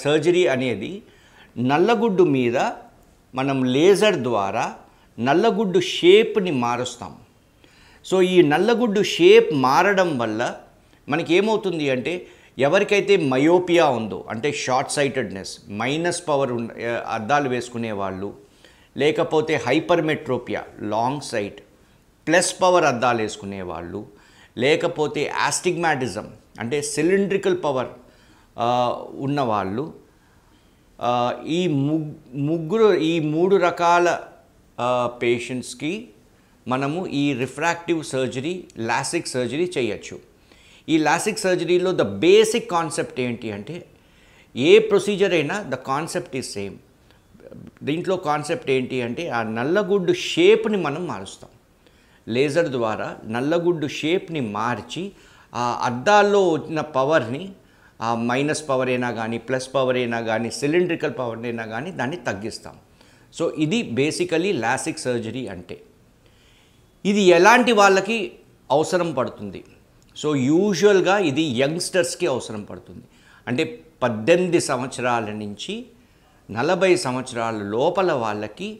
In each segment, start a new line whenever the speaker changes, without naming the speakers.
Surgery అనేది నల్లగుడ్డు మీద మనం లేజర్ ద్వారా నల్లగుడ్డు షేప్ని మారుస్తాం. సో ఈ నల్లగుడ్డు షేప్ మారడం వల్ల మనకి ఏమవుతుంది అంటే ఎవరికైతే మయోపియా ఉందో అంటే షార్ట్ సైటెడ్నెస్ మైనస్ పవర్ అద్దాలు వేసుకునే వాళ్ళు, లేకపోతే hypermetropia long site plus power అద్దాలు వేసుకునే వాళ్ళు, లేకపోతే ఆస్టిగ్మాటిజం అంటే సిలిండ్రికల్ పవర్ ఉన్నవాళ్ళు, ఈ మూడు రకాల పేషెంట్స్కి మనము ఈ రిఫ్రాక్టివ్ సర్జరీ లాసిక్ సర్జరీ చేయొచ్చు. ఈ లాసిక్ సర్జరీలో ద బేసిక్ కాన్సెప్ట్ ఏంటి అంటే ఏ ప్రొసీజర్ అయినా ద కాన్సెప్ట్ ఈజ్ సేమ్. దీంట్లో కాన్సెప్ట్ ఏంటి అంటే ఆ నల్లగుడ్డు షేప్ని మనం మారుస్తాం. లేజర్ ద్వారా నల్లగుడ్డు షేప్ని మార్చి ఆ అద్దాల్లో వచ్చిన పవర్ని ఆ మైనస్ పవర్ అయినా కానీ ప్లస్ పవర్ అయినా కానీ సిలిండ్రికల్ పవర్ అయినా కానీ దాన్ని తగ్గిస్తాం. సో ఇది బేసికలీ లాసిక్ సర్జరీ అంటే. ఇది ఎలాంటి వాళ్ళకి అవసరం పడుతుంది? సో యూజువల్గా ఇది యంగ్స్టర్స్కి అవసరం పడుతుంది. అంటే 18 సంవత్సరాల నుంచి 40 సంవత్సరాల లోపల వాళ్ళకి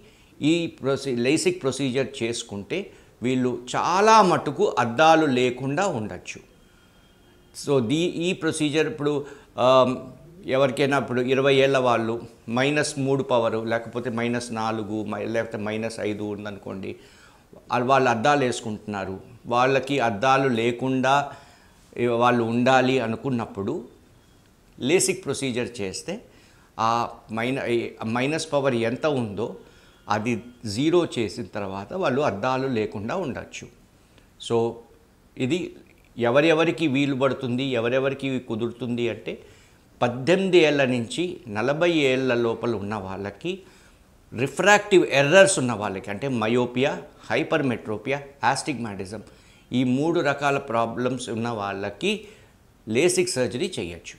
ఈ లేసిక్ ప్రొసీజర్ చేసుకుంటే వీళ్ళు చాలా మటుకు అద్దాలు లేకుండా ఉండొచ్చు. సో ఈ ప్రొసీజర్ ఇప్పుడు ఎవరికైనా ఇప్పుడు 20 ఏళ్ళ వాళ్ళు -3 పవరు లేకపోతే -4 లేకపోతే -5 ఉందనుకోండి, వాళ్ళు అద్దాలు వేసుకుంటున్నారు. వాళ్ళకి అద్దాలు లేకుండా వాళ్ళు ఉండాలి అనుకున్నప్పుడు లేసిక్ ప్రొసీజర్ చేస్తే ఆ మైనస్ పవర్ ఎంత ఉందో అది 0 చేసిన తర్వాత వాళ్ళు అద్దాలు లేకుండా ఉండొచ్చు. సో ఇది ఎవరెవరికి వీలు పడుతుంది, ఎవరెవరికి కుదురుతుంది అంటే 18 ఏళ్ళ నుంచి 40 ఏళ్ళ లోపల ఉన్న వాళ్ళకి, రిఫ్రాక్టివ్ ఎర్రర్స్ ఉన్న వాళ్ళకి అంటే మయోపియా, హైపర్మెట్రోపియా, ఆస్టిగ్మాటిజం ఈ 3 రకాల ప్రాబ్లమ్స్ ఉన్న వాళ్ళకి లేసిక్ సర్జరీ చేయొచ్చు.